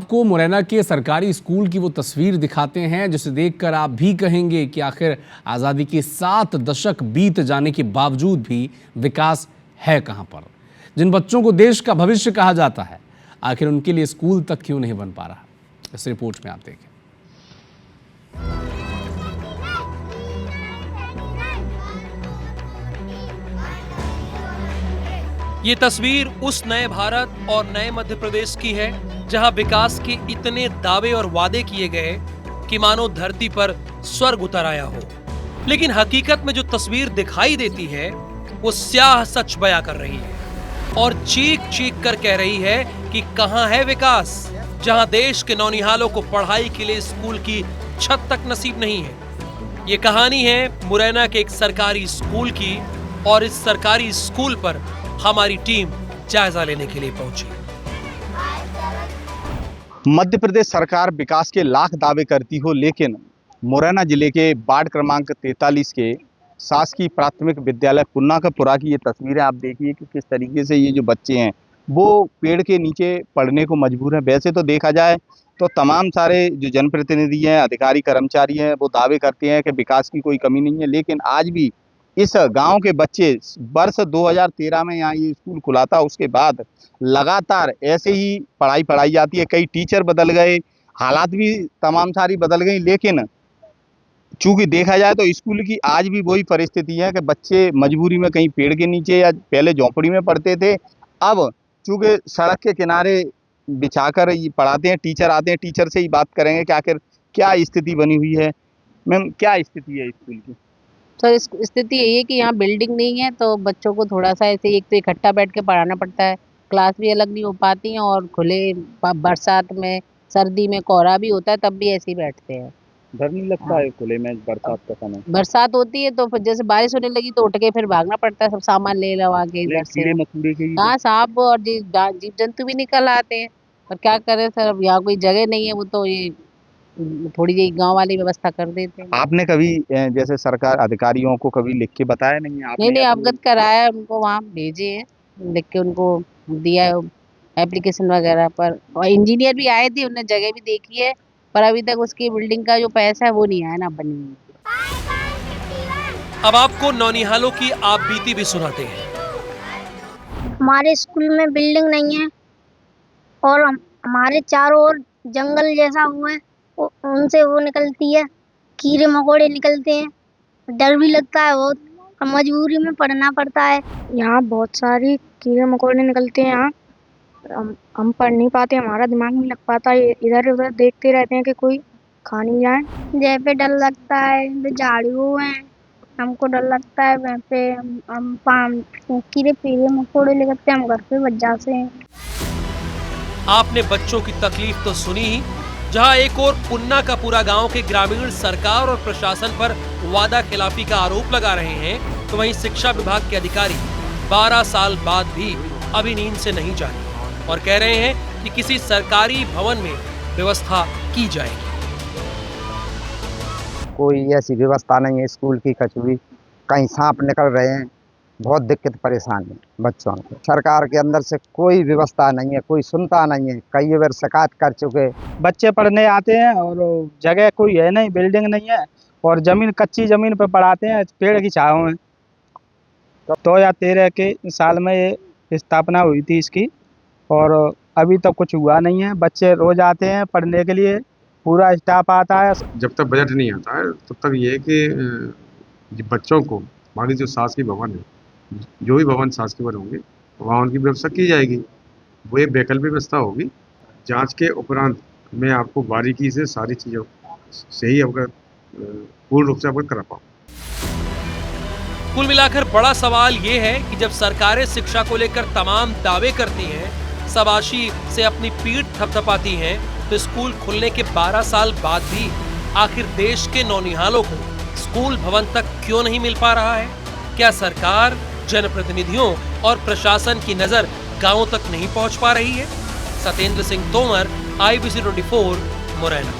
आपको मुरैना के सरकारी स्कूल की वो तस्वीर दिखाते हैं जिसे देखकर आप भी कहेंगे कि आखिर आज़ादी के 7 दशक बीत जाने के बावजूद भी विकास है कहां पर। जिन बच्चों को देश का भविष्य कहा जाता है, आखिर उनके लिए स्कूल तक क्यों नहीं बन पा रहा। इस रिपोर्ट में आप देखें। ये तस्वीर उस नए भारत और नए मध्य प्रदेश की है जहां विकास के इतने दावे और वादे किए गए कि मानो धरती पर स्वर्ग उतर आया हो। लेकिन हकीकत में जो तस्वीर दिखाई देती है वो स्याह सच बयां कर रही है और चीख चीख कर कह रही है कि कहां है विकास, जहां देश के नौनिहालों को पढ़ाई के लिए स्कूल की छत तक नसीब नहीं है। ये कहानी है मुरैना के एक सरकारी स्कूल की और इस सरकारी स्कूल पर हमारी टीम जायजा लेने के लिए पहुंची। मध्य प्रदेश सरकार विकास के लाख दावे करती हो, लेकिन मुरैना जिले के वार्ड क्रमांक 43 के शासकीय प्राथमिक विद्यालय पुन्नाकापुरा की ये तस्वीरें आप देखिए कि किस तरीके से ये जो बच्चे हैं वो पेड़ के नीचे पढ़ने को मजबूर हैं। वैसे तो देखा जाए तो तमाम सारे जो जनप्रतिनिधि हैं, अधिकारी कर्मचारी हैं, वो दावे करते हैं कि विकास की कोई कमी नहीं है, लेकिन आज भी इस गांव के बच्चे वर्ष 2013 में यहाँ ये स्कूल खुला था, उसके बाद लगातार ऐसे ही पढ़ाई पढ़ाई जाती है। कई टीचर बदल गए, हालात भी तमाम सारी बदल गई, लेकिन चूंकि देखा जाए तो स्कूल की आज भी वही परिस्थिति है कि बच्चे मजबूरी में कहीं पेड़ के नीचे या पहले झोंपड़ी में पढ़ते थे, अब चूंकि सड़क के किनारे बिछाकर ये पढ़ाते हैं। टीचर आते हैं, टीचर से ही बात करेंगे कि आखिर क्या स्थिति बनी हुई है। मैम, क्या स्थिति है स्कूल की? सर, स्थिति यही है कि यहाँ बिल्डिंग नहीं है तो बच्चों को थोड़ा सा ऐसे एक तो इकट्ठा बैठ के पढ़ाना पड़ता है, क्लास भी अलग नहीं हो पाती है और खुले बरसात में, सर्दी में कोहरा भी होता है तब भी ऐसे ही बैठते हैं। डर नहीं लगता है खुले में बरसात का समय? बरसात होती है तो फिर जैसे बारिश होने लगी तो उठ के फिर भागना पड़ता है, सब सामान ले लवा के इधर से। हाँ, सांप और जीव जंतु भी निकल आते हैं, पर क्या करें सर, अब यहाँ कोई जगह नहीं है, वो तो ये थोड़ी जी गांव वाली व्यवस्था कर देते हैं। आपने कभी जैसे सरकार अधिकारियों को कभी लिख के बताया नहीं है आपने? नहीं, अवगत कराया, उनको वहाँ भेजे हैं, लिख के उनको दिया है एप्लीकेशन वगैरह पर, और इंजीनियर भी आए थे, उन्होंने जगह भी देखी है, पर अभी तक उसकी बिल्डिंग का जो पैसा है वो नहीं आया ना बनी। अब आपको नौनिहालों की आप बीती भी सुनाते हैं। हमारे स्कूल में बिल्डिंग नहीं है और हमारे चारों ओर जंगल जैसा हुआ है, उनसे वो निकलती है, कीड़े मकोड़े निकलते हैं, डर भी लगता है बहुत, और मजबूरी में पढ़ना पड़ता है। यहाँ बहुत सारी कीड़े मकोड़े निकलते हैं, यहाँ हम पढ़ नहीं पाते, हमारा दिमाग नहीं लग पाता, इधर उधर देखते रहते हैं कि कोई खा नहीं जाए। जहाँ पे डर लगता है झाड़ू है, हमको डर लगता है, वहाँ पे हम कीड़े पीड़े मकोड़े लगते हैं, हम घर पे बच जाते हैं। आपने बच्चों की तकलीफ तो सुनी ही, जहां एक और पुन्नाकापुरा गांव के ग्रामीण सरकार और प्रशासन पर वादा खिलाफी का आरोप लगा रहे हैं, तो वहीं शिक्षा विभाग के अधिकारी 12 साल बाद भी अभी नींद से नहीं जागे और कह रहे हैं कि किसी सरकारी भवन में व्यवस्था की जाएगी। कोई ऐसी व्यवस्था नहीं है स्कूल की, कुछ भी कहीं सांप निकल रहे हैं, बहुत दिक्कत परेशानी बच्चों को। सरकार के अंदर से कोई व्यवस्था नहीं है, कोई सुनता नहीं है, कई बार शिकायत कर चुके। बच्चे पढ़ने आते हैं और जगह कोई है नहीं, बिल्डिंग नहीं है, और जमीन कच्ची जमीन पर पढ़ाते हैं, पेड़ की छाँव में। 2013 के साल में ये स्थापना हुई थी इसकी, और अभी तक कुछ हुआ नहीं है। बच्चे रोज आते हैं पढ़ने के लिए, पूरा स्टाफ आता है। जब तक बजट नहीं आता है तब तक ये है कि बच्चों को हमारी जो शासकीय भवन है, जो भी भवन शासकीय भवन होंगे वहाँ उनकी व्यवस्था की जाएगी। वो एक वैकल्पिक व्यवस्था होगी। जांच के उपरांत मैं आपको बारीकी से सारी चीज़ों से ही अवगत, पूर्ण रूप से अवगत करा पाऊँ। कुल मिलाकर बड़ा सवाल ये है कि जब सरकारें शिक्षा को लेकर तमाम दावे करती हैं, शाबाशी से अपनी पीठ थपथपाती हैं, तो स्कूल खुलने के 12 साल बाद भी आखिर देश के नौनिहालों को स्कूल भवन तक क्यों नहीं मिल पा रहा है? क्या सरकार, जनप्रतिनिधियों और प्रशासन की नजर गांवों तक नहीं पहुंच पा रही है? सत्येंद्र सिंह तोमर, IBC 24, मुरैना।